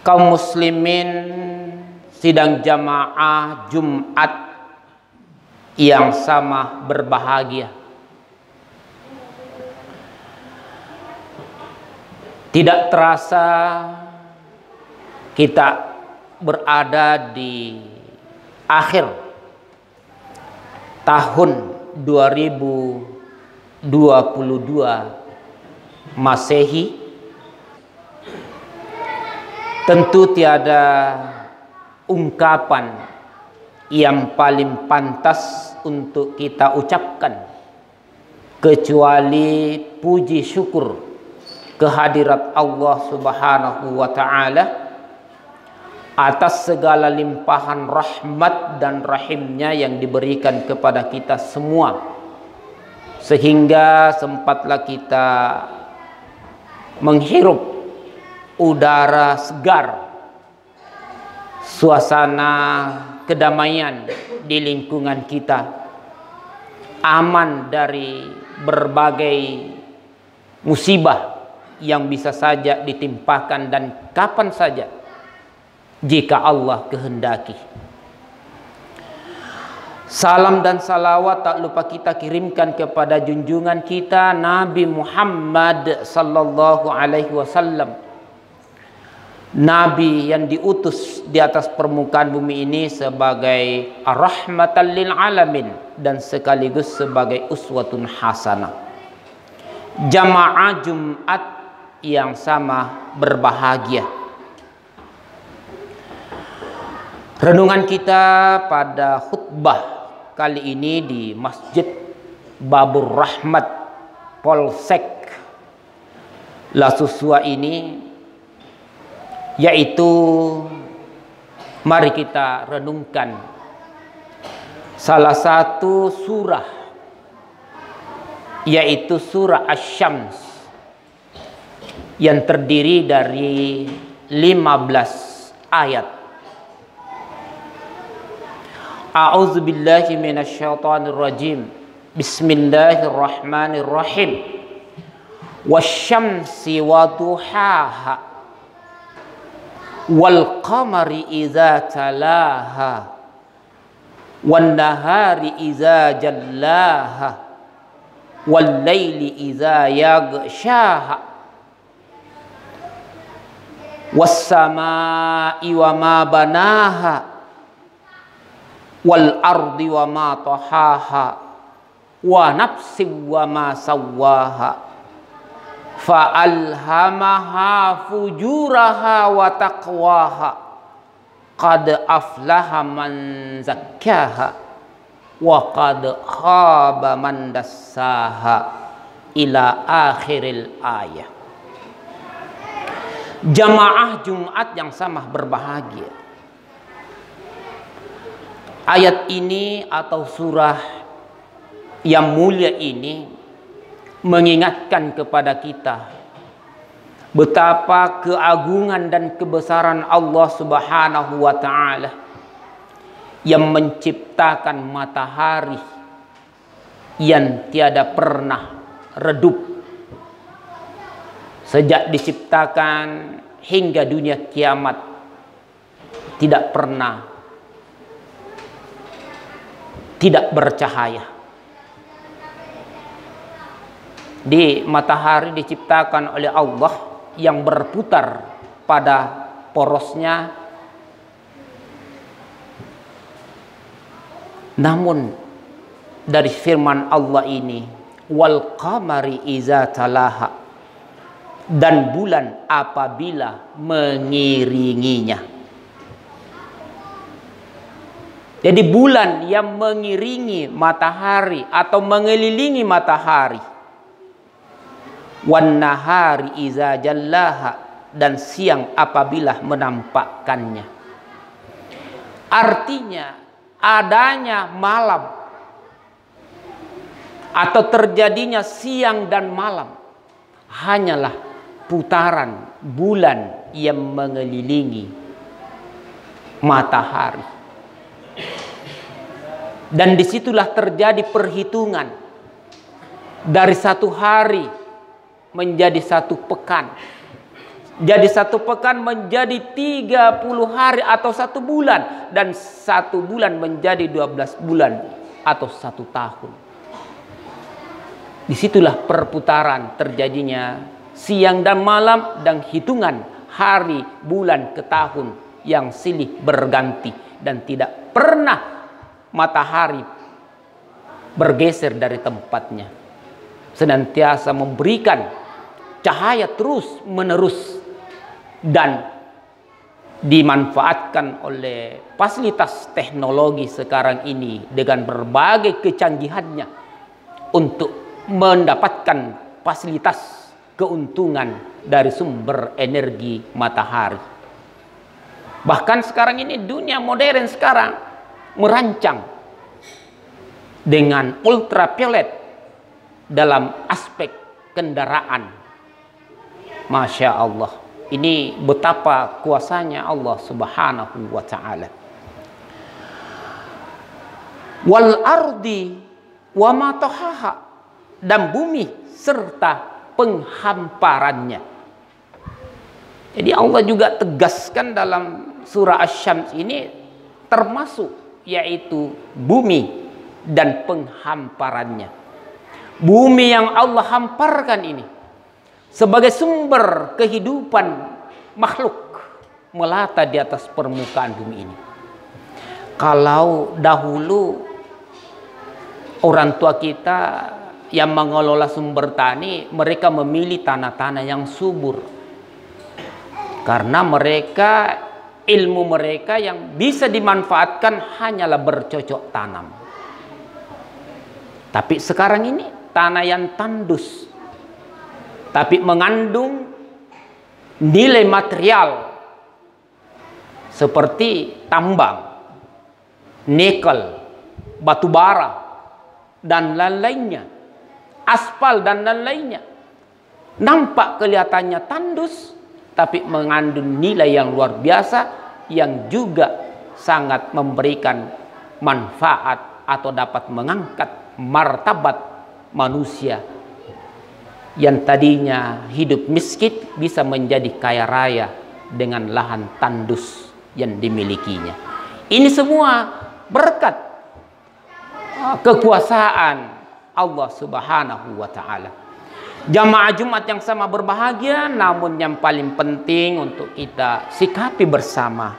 kaum muslimin sidang jamaah Jumat yang sama berbahagia. Tidak terasa kita berada di akhir tahun 2022 Masehi. Tentu tiada ungkapan yang paling pantas untuk kita ucapkan kecuali puji syukur kehadirat Allah Subhanahu wa taala atas segala limpahan rahmat dan rahimnya yang diberikan kepada kita semua, sehingga sempatlah kita menghirup udara segar, suasana kedamaian di lingkungan kita, aman dari berbagai musibah yang bisa saja ditimpakan dan kapan saja jika Allah kehendaki. Salam dan salawat tak lupa kita kirimkan kepada junjungan kita Nabi Muhammad sallallahu alaihi wasallam, Nabi yang diutus di atas permukaan bumi ini sebagai rahmatan lil alamin dan sekaligus sebagai uswatun hasanah. Jamaah Jumat yang sama berbahagia. Renungan kita pada khutbah kali ini di Masjid Babur Rahmat Polsek Lasusua ini, yaitu mari kita renungkan salah satu surah, yaitu surah Asy-Syams yang terdiri dari 15 ayat. A'udzubillahi minasyaitonirrajim. Bismillahirrahmanirrahim. Wasyamsi waduhaha wal qamari idza talaha wan nahari idza jallaha wal laili idza yaghshaha was samaa'i wa ma banaha wal ardi wa ma tahaha wa nafsin wa ma sawwaha fa'alhamaha fujuraha wa taqwaha qad aflaha man zakkaha wa qad khaba man dassaha ila akhiril ayah. Jamaah Jumat yang sama berbahagia. Ayat ini atau surah yang mulia ini mengingatkan kepada kita betapa keagungan dan kebesaran Allah Subhanahu wa taala yang menciptakan matahari yang tiada pernah redup sejak diciptakan hingga dunia kiamat, tidak pernah tidak bercahaya. Di matahari diciptakan oleh Allah yang berputar pada porosnya, namun dari firman Allah ini wal qamari iza talaha, dan bulan apabila mengiringinya. Jadi bulan yang mengiringi matahari atau mengelilingi matahari, wan nahari iza jallaha, dan siang apabila menampakkannya. Artinya adanya malam atau terjadinya siang dan malam hanyalah putaran bulan yang mengelilingi matahari. Dan disitulah terjadi perhitungan dari satu hari menjadi satu pekan, Jadi 1 pekan menjadi 30 hari atau 1 bulan. Dan 1 bulan menjadi 12 bulan atau 1 tahun. Disitulah perputaran terjadinya siang dan malam dan hitungan hari, bulan ke tahun yang silih berganti. Dan tidak pernah matahari bergeser dari tempatnya. Senantiasa memberikan cahaya terus menerus. Dan dimanfaatkan oleh fasilitas teknologi sekarang ini dengan berbagai kecanggihannya untuk mendapatkan fasilitas keuntungan dari sumber energi matahari. Bahkan sekarang ini dunia modern sekarang merancang dengan ultraviolet dalam aspek kendaraan. Masya Allah. Ini betapa kuasanya Allah Subhanahu wa ta'ala. Wal ardi wa ma tahaha, dan bumi serta penghamparannya. Jadi Allah juga tegaskan dalam surah Asy-Syams ini termasuk yaitu bumi dan penghamparannya. Bumi yang Allah hamparkan ini sebagai sumber kehidupan makhluk melata di atas permukaan bumi ini. Kalau dahulu orang tua kita yang mengelola sumber tani, mereka memilih tanah-tanah yang subur. Karena ilmu mereka yang bisa dimanfaatkan hanyalah bercocok tanam. Tapi sekarang ini tanah yang tandus, tapi mengandung nilai material seperti tambang, nikel, batu bara, dan lain-lainnya, aspal dan lain-lainnya. Nampak kelihatannya tandus, tapi mengandung nilai yang luar biasa yang juga sangat memberikan manfaat atau dapat mengangkat martabat manusia yang tadinya hidup miskin bisa menjadi kaya raya dengan lahan tandus yang dimilikinya. Ini semua berkat kekuasaan Allah Subhanahu wa ta'ala. Jamaah Jumat yang sama berbahagia, namun yang paling penting untuk kita sikapi bersama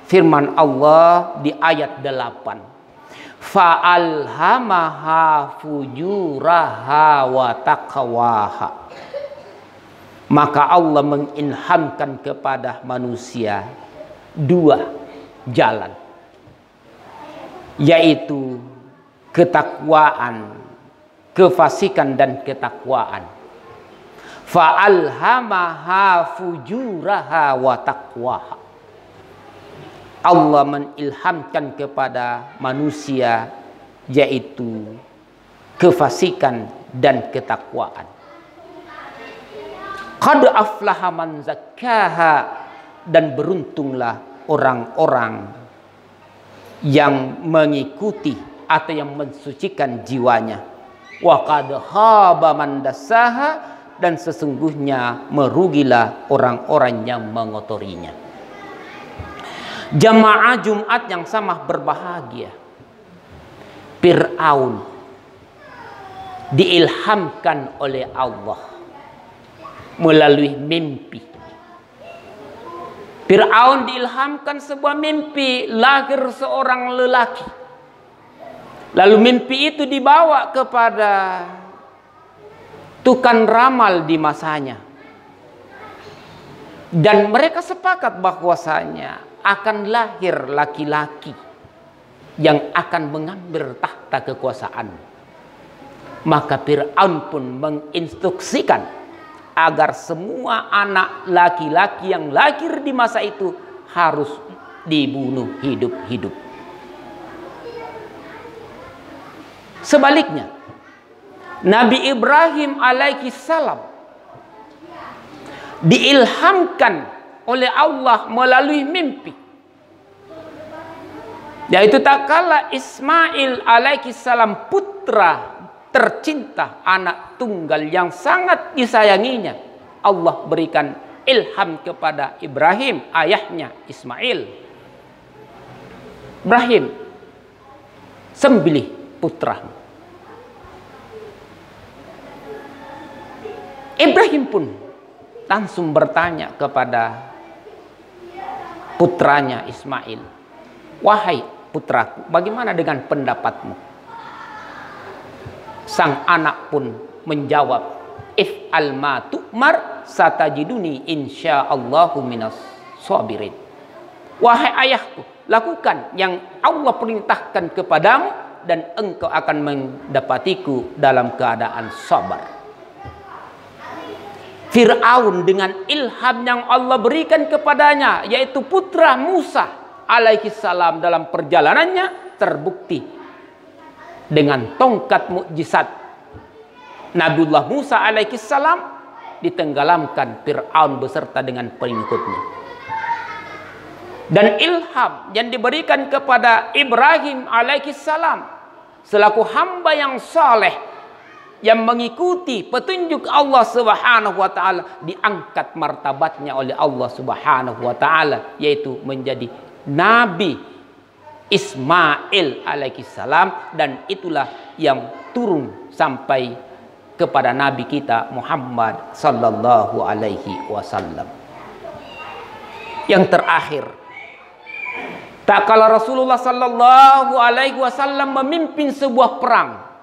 firman Allah di ayat 8. Fa'alhamaha fujuraha wa taqwaha. Maka Allah mengilhamkan kepada manusia 2 jalan, yaitu ketakwaan, kefasikan dan ketakwaan. Fa'alhamaha fujuraha wa taqwaha. Allah mengilhamkan kepada manusia yaitu kefasikan dan ketakwaan. Qad aflaha man zakkaha, dan beruntunglah orang-orang yang mengikuti atau yang mensucikan jiwanya. Wa qad khaba man dassaha, dan sesungguhnya merugilah orang-orang yang mengotorinya. Jamaah Jumat yang sama berbahagia, Fir'aun diilhamkan oleh Allah melalui mimpi. Fir'aun diilhamkan sebuah mimpi, lahir seorang lelaki. Lalu mimpi itu dibawa kepada tukang ramal di masanya. Dan mereka sepakat bahwasanya akan lahir laki-laki yang akan mengambil tahta kekuasaan. Maka Fir'aun pun menginstruksikan agar semua anak laki-laki yang lahir di masa itu harus dibunuh hidup-hidup. Sebaliknya, Nabi Ibrahim alaihi salam diilhamkan oleh Allah melalui mimpi, yaitu tak kala Ismail alaihi salam, putra tercinta, anak tunggal yang sangat disayanginya, Allah berikan ilham kepada Ibrahim, ayahnya Ismail. Ibrahim, sembelih putramu. Ibrahim pun langsung bertanya kepada putranya Ismail, wahai putraku, bagaimana dengan pendapatmu? Sang anak pun menjawab, if'al ma tu'mar satajiduni insyaallahu minas sabirin. Wahai ayahku, lakukan yang Allah perintahkan kepadamu dan engkau akan mendapatiku dalam keadaan sabar. Fir'aun dengan ilham yang Allah berikan kepadanya, yaitu putra Musa alaihi salam, dalam perjalanannya terbukti dengan tongkat mukjizat Nabiullah Musa alaihi salam ditenggelamkan Fir'aun beserta dengan pengikutnya. Dan ilham yang diberikan kepada Ibrahim alaihi salam selaku hamba yang saleh yang mengikuti petunjuk Allah Subhanahu wa taala, diangkat martabatnya oleh Allah Subhanahu wa taala, yaitu menjadi Nabi Ismail alaihi salam, dan itulah yang turun sampai kepada Nabi kita Muhammad sallallahu alaihi wasallam. Yang terakhir, tak kala Rasulullah sallallahu alaihi wasallam memimpin sebuah perang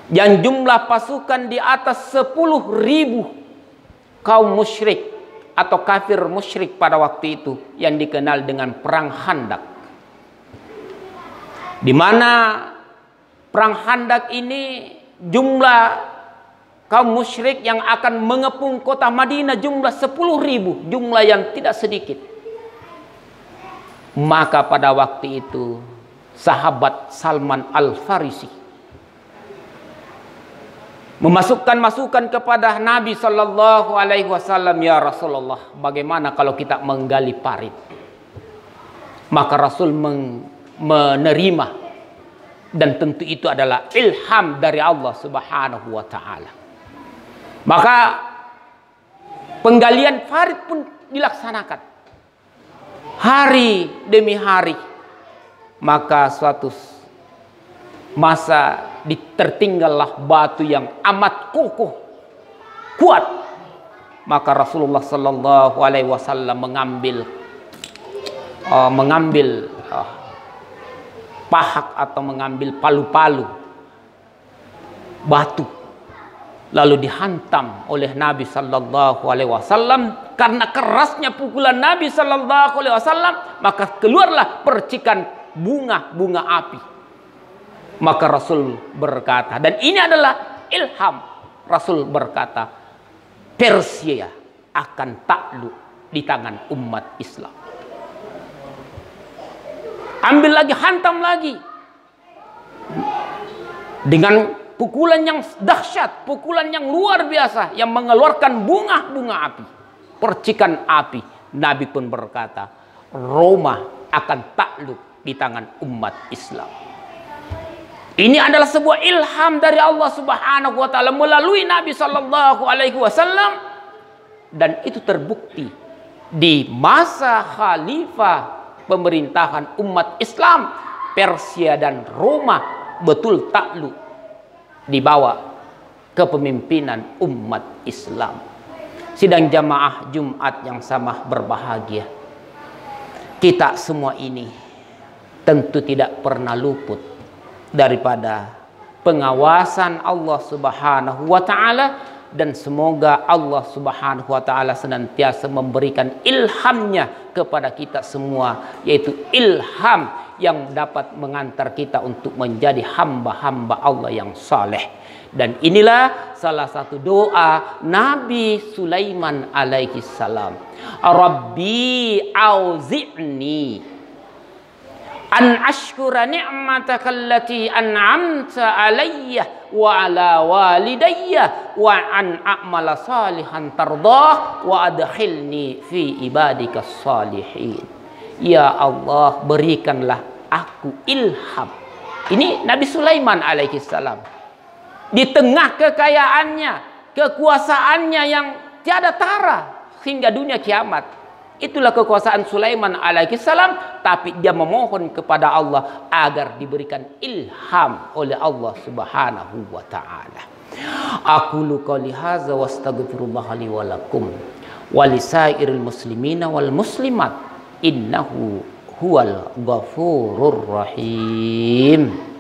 yang jumlah pasukan di atas 10.000 kaum musyrik atau kafir musyrik pada waktu itu, yang dikenal dengan perang Khandaq, di mana perang Khandaq ini jumlah kaum musyrik yang akan mengepung kota Madinah jumlah 10.000, jumlah yang tidak sedikit. Maka pada waktu itu sahabat Salman Al-Farisi memasukkan masukan kepada Nabi Sallallahu Alaihi Wasallam, ya Rasulullah, bagaimana kalau kita menggali parit? Maka Rasul menerima, dan tentu itu adalah ilham dari Allah Subhanahu Wa Taala. Maka penggalian parit pun dilaksanakan hari demi hari. Maka suatu masa tertinggallah batu yang amat kokoh, kuat. Maka Rasulullah Sallallahu Alaihi Wasallam mengambil pahak atau mengambil palu-palu batu, lalu dihantam oleh Nabi Sallallahu Alaihi Wasallam. Karena kerasnya pukulan Nabi Sallallahu Alaihi Wasallam, maka keluarlah percikan bunga api. Maka Rasul berkata, dan ini adalah ilham, Rasul berkata, Persia akan takluk di tangan umat Islam. Ambil lagi, hantam lagi dengan pukulan yang dahsyat, pukulan yang luar biasa, yang mengeluarkan bunga api, percikan api. Nabi pun berkata, Roma akan takluk di tangan umat Islam. Ini adalah sebuah ilham dari Allah Subhanahu wa taala melalui Nabi Sallallahu Alaihi Wasallam, dan itu terbukti di masa khalifah pemerintahan umat Islam. Persia dan Roma betul takluk di bawah kepemimpinan umat Islam. Sidang jamaah Jumat yang sama berbahagia, kita semua ini tentu tidak pernah luput daripada pengawasan Allah Subhanahu wa taala, dan semoga Allah Subhanahu wa taala senantiasa memberikan ilhamnya kepada kita semua, yaitu ilham yang dapat mengantar kita untuk menjadi hamba-hamba Allah yang saleh. Dan inilah salah satu doa Nabi Sulaiman alaihi salam, Rabbi auzi'ni an ashkura ni'mataka allati an'amta alayya wa ala walidayya wa an a'mala salihan tardah wa adkhilni fi ibadika salihin. Ya Allah, berikanlah aku ilham. Ini Nabi Sulaiman alaihi salam, di tengah kekayaannya, kekuasaannya yang tiada tara hingga dunia kiamat. Itulah kekuasaan Sulaiman alaihissalam, tapi dia memohon kepada Allah agar diberikan ilham oleh Allah Subhanahu wa taala. Aqulu qouli hadza wastaghfirullah li wa lakum wa lisairil muslimina wal muslimat innahu huwal ghafurur rahim.